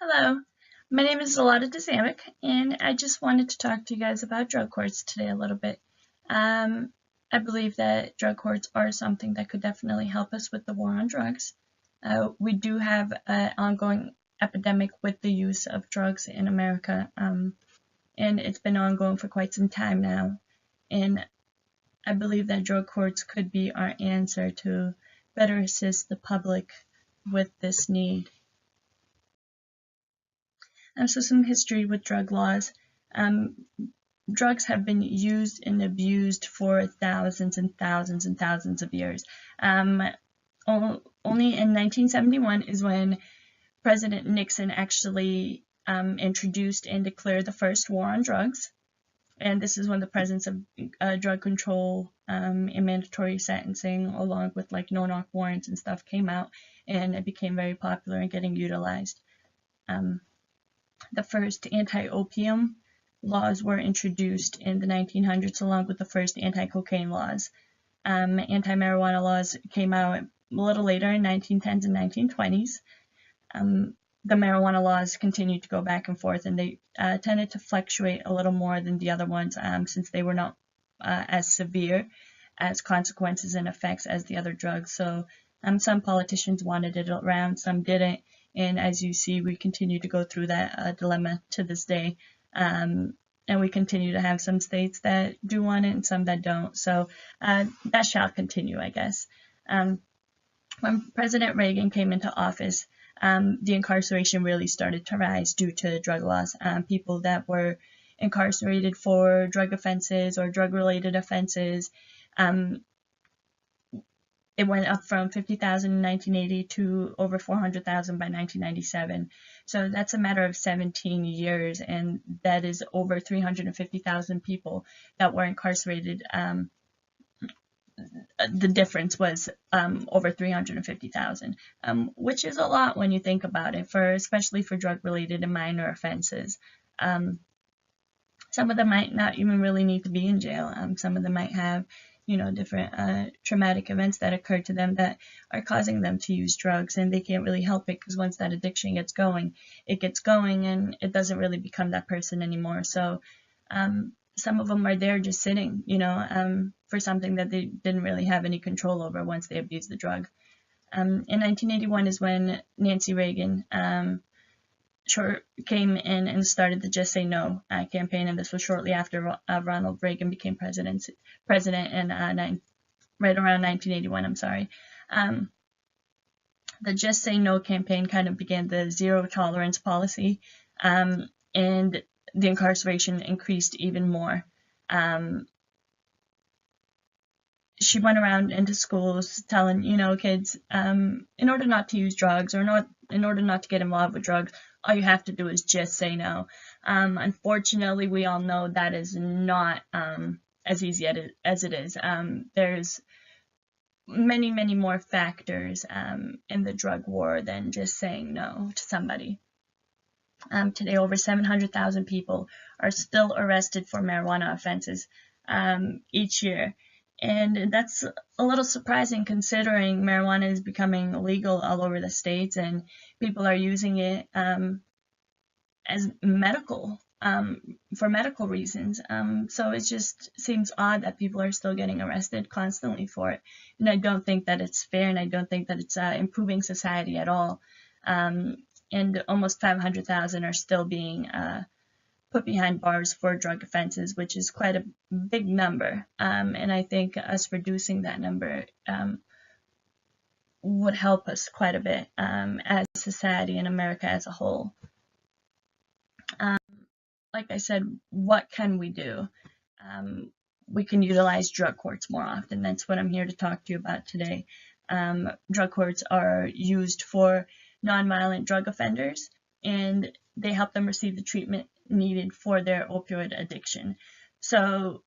Hello, my name is Zalata Dezamic, and I just wanted to talk to you guys about drug courts today a little bit. I believe that drug courts are something that could definitely help us with the war on drugs. We do have an ongoing epidemic with the use of drugs in America, and it's been ongoing for quite some time now. And I believe that drug courts could be our answer to better assist the public with this need. So some history with drug laws. Um, Drugs have been used and abused for thousands and thousands and thousands of years. Only in 1971 is when President Nixon actually introduced and declared the first war on drugs. And this is when the presence of drug control and mandatory sentencing, along with like no-knock warrants and stuff, came out, and it became very popular and getting utilized. The first anti-opium laws were introduced in the 1900s, along with the first anti-cocaine laws. Anti-marijuana laws came out a little later in 1910s and 1920s. The marijuana laws continued to go back and forth, and they tended to fluctuate a little more than the other ones, since they were not as severe as consequences and effects as the other drugs. So some politicians wanted it around, some didn't. And as you see, we continue to go through that dilemma to this day. And we continue to have some states that do want it and some that don't. So that shall continue, I guess. When President Reagan came into office, the incarceration really started to rise due to drug laws. People that were incarcerated for drug offenses or drug-related offenses, it went up from 50,000 in 1980 to over 400,000 by 1997. So that's a matter of 17 years, and that is over 350,000 people that were incarcerated. The difference was over 350,000, which is a lot when you think about it, especially for drug-related and minor offenses. Some of them might not even really need to be in jail. Some of them might have different traumatic events that occurred to them that are causing them to use drugs, and they can't really help it because once that addiction gets going, it gets going and it doesn't really become that person anymore. So some of them are there just sitting, for something that they didn't really have any control over once they abused the drug. In 1981 is when Nancy Reagan came in and started the Just Say No campaign, and this was shortly after Ronald Reagan became president in right around 1981. I'm sorry. The Just Say No campaign kind of began the zero tolerance policy, and the incarceration increased even more. She went around into schools telling, kids, in order not to use drugs or in order not to get involved with drugs, all you have to do is just say no. Unfortunately, we all know that is not as easy as it is. There's many, many more factors in the drug war than just saying no to somebody. Today, over 700,000 people are still arrested for marijuana offenses each year. And that's a little surprising considering marijuana is becoming illegal all over the states and people are using it as for medical reasons. So it just seems odd that people are still getting arrested constantly for it. And I don't think that it's fair, and I don't think that it's improving society at all. And almost 500,000 are still being put behind bars for drug offenses, which is quite a big number. And I think us reducing that number would help us quite a bit as a society and America as a whole. Like I said, what can we do? We can utilize drug courts more often. That's what I'm here to talk to you about today. Drug courts are used for nonviolent drug offenders, and they help them receive the treatment needed for their opioid addiction. So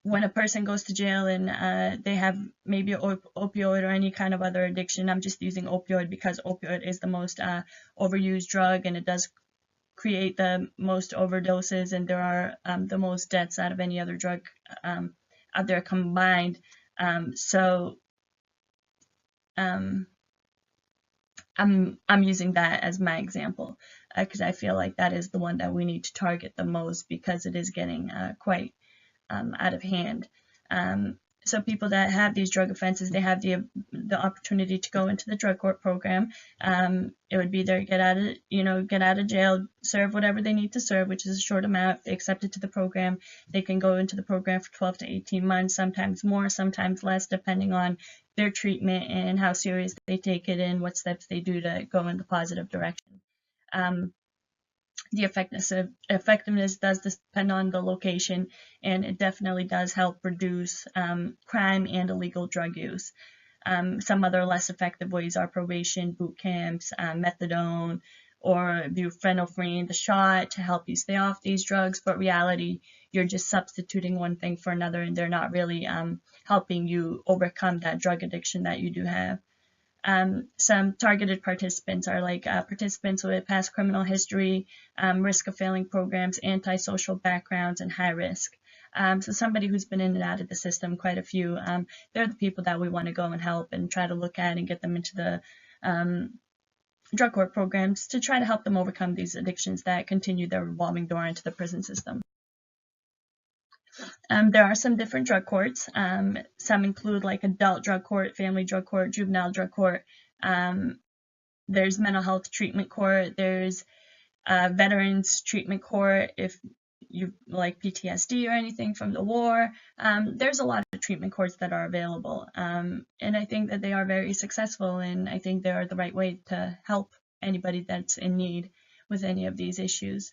when a person goes to jail and they have maybe opioid or any kind of other addiction, I'm just using opioid because opioid is the most overused drug, and it does create the most overdoses, and there are the most deaths out of any other drug out there combined. I'm using that as my example because I feel like that is the one that we need to target the most because it is getting quite out of hand. Um, so people that have these drug offenses, they have the opportunity to go into the drug court program. It would be their get out of jail, serve whatever they need to serve, which is a short amount. If they accept it to the program, they can go into the program for 12 to 18 months, sometimes more, sometimes less, depending on their treatment and how serious they take it and what steps they do to go in the positive direction. The effectiveness does depend on the location, and it definitely does help reduce crime and illegal drug use. Some other less effective ways are probation, boot camps, methadone, or buprenorphine, the shot to help you stay off these drugs. But reality, you're just substituting one thing for another, and they're not really helping you overcome that drug addiction that you do have. Some targeted participants are like participants with past criminal history, risk of failing programs, antisocial backgrounds, and high risk. So somebody who's been in and out of the system, quite a few, they're the people that we want to go and help and try to look at and get them into the drug court programs to try to help them overcome these addictions that continue their revolving door into the prison system. There are some different drug courts. Some include like adult drug court, family drug court, juvenile drug court. There's mental health treatment court. There's veterans treatment court if you like PTSD or anything from the war. There's a lot of treatment courts that are available. And I think that they are very successful, and I think they are the right way to help anybody that's in need with any of these issues.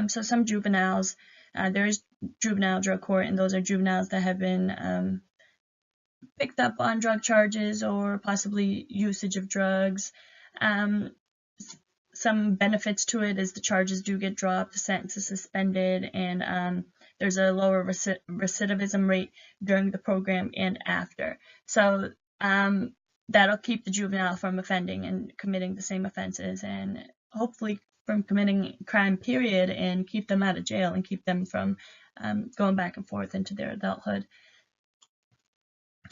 So some juveniles, there is juvenile drug court, and those are juveniles that have been picked up on drug charges or possibly usage of drugs. Some benefits to it is the charges do get dropped, the sentence is suspended, and there's a lower recidivism rate during the program and after. So that'll keep the juvenile from offending and committing the same offenses, and hopefully from committing crime, period, and keep them out of jail and keep them from going back and forth into their adulthood.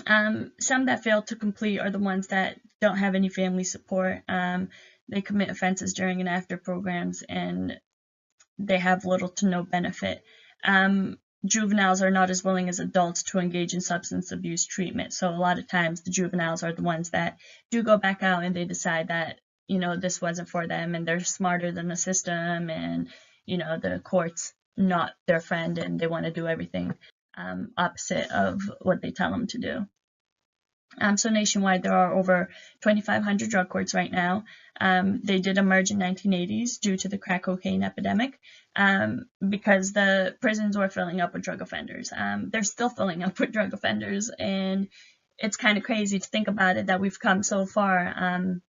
Some that fail to complete are the ones that don't have any family support. They commit offenses during and after programs, and they have little to no benefit. Juveniles are not as willing as adults to engage in substance abuse treatment. So a lot of times the juveniles are the ones that do go back out and they decide that, this wasn't for them, and they're smarter than the system, and, the court's not their friend, and they want to do everything opposite of what they tell them to do. So nationwide, there are over 2,500 drug courts right now. They did emerge in 1980s due to the crack cocaine epidemic because the prisons were filling up with drug offenders. They're still filling up with drug offenders, and it's kind of crazy to think about it that we've come so far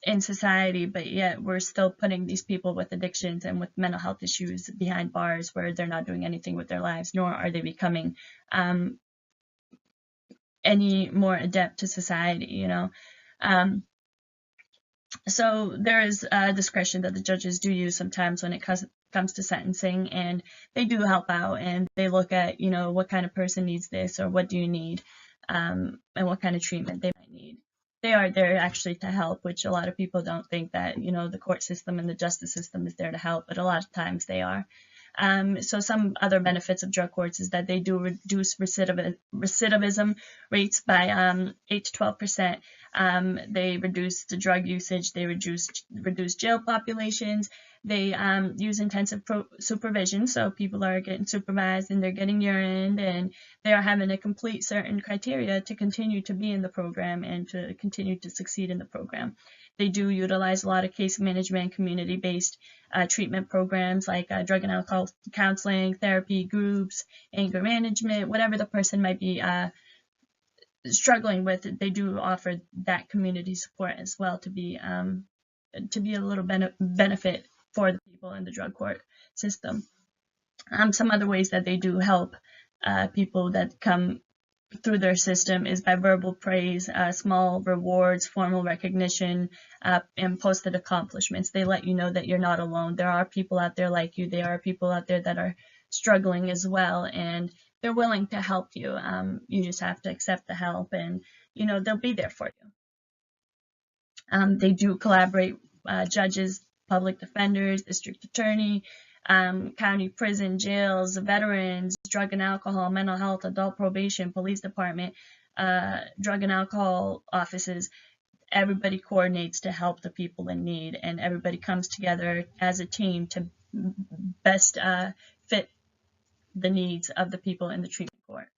in society, but yet we're still putting these people with addictions and with mental health issues behind bars where they're not doing anything with their lives, nor are they becoming any more adept to society, So there is discretion that the judges do use sometimes when it comes to sentencing, and they do help out, and they look at, what kind of person needs this, or what do you need, and what kind of treatment they might need. They are there actually to help, which a lot of people don't think that, the court system and the justice system is there to help, but a lot of times they are. So some other benefits of drug courts is that they do reduce recidivism rates by 8 to 12%. They reduce the drug usage. They reduce jail populations. They use intensive supervision, so people are getting supervised and they're getting urined, and they are having to complete certain criteria to continue to be in the program and to continue to succeed in the program. They do utilize a lot of case management, community-based treatment programs like drug and alcohol counseling, therapy groups, anger management, whatever the person might be struggling with. They do offer that community support as well to be a little benefit for the people in the drug court system. Some other ways that they do help people that come through their system is by verbal praise, small rewards, formal recognition, and posted accomplishments. They let you know that you're not alone. There are people out there like you. There are people out there that are struggling as well, and they're willing to help you. You just have to accept the help, and they'll be there for you. They do collaborate, judges, public defenders, district attorney, county prison, jails, veterans, drug and alcohol, mental health, adult probation, police department, drug and alcohol offices. Everybody coordinates to help the people in need, and everybody comes together as a team to best fit the needs of the people in the treatment court.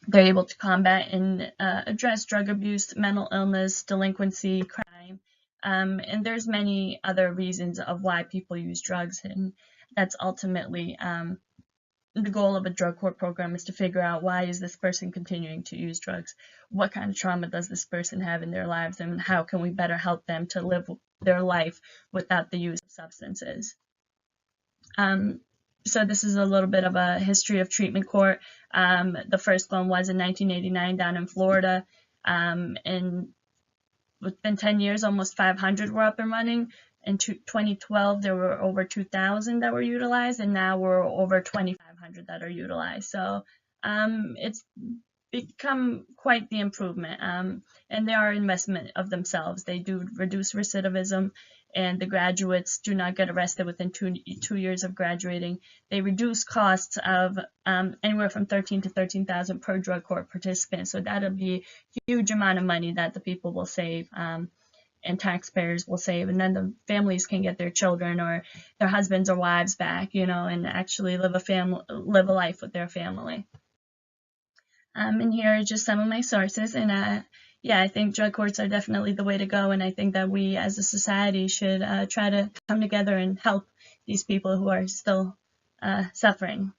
They're able to combat and address drug abuse, mental illness, delinquency, crime, and there's many other reasons of why people use drugs, and that's ultimately the goal of a drug court program, is to figure out, why is this person continuing to use drugs? What kind of trauma does this person have in their lives, and how can we better help them to live their life without the use of substances? So this is a little bit of a history of treatment court. The first one was in 1989 down in Florida, and within 10 years, almost 500 were up and running. In 2012, there were over 2,000 that were utilized, and now we're over 2,500 that are utilized. So it's become quite the improvement, and they are investment of themselves. They do reduce recidivism, and the graduates do not get arrested within two years of graduating. They reduce costs of anywhere from $13,000 to $13,000 per drug court participant. So that'll be a huge amount of money that the people will save, and taxpayers will save, and then the families can get their children or their husbands or wives back, and actually live a life with their family. And here are just some of my sources, and yeah, I think drug courts are definitely the way to go, and I think that we as a society should try to come together and help these people who are still suffering.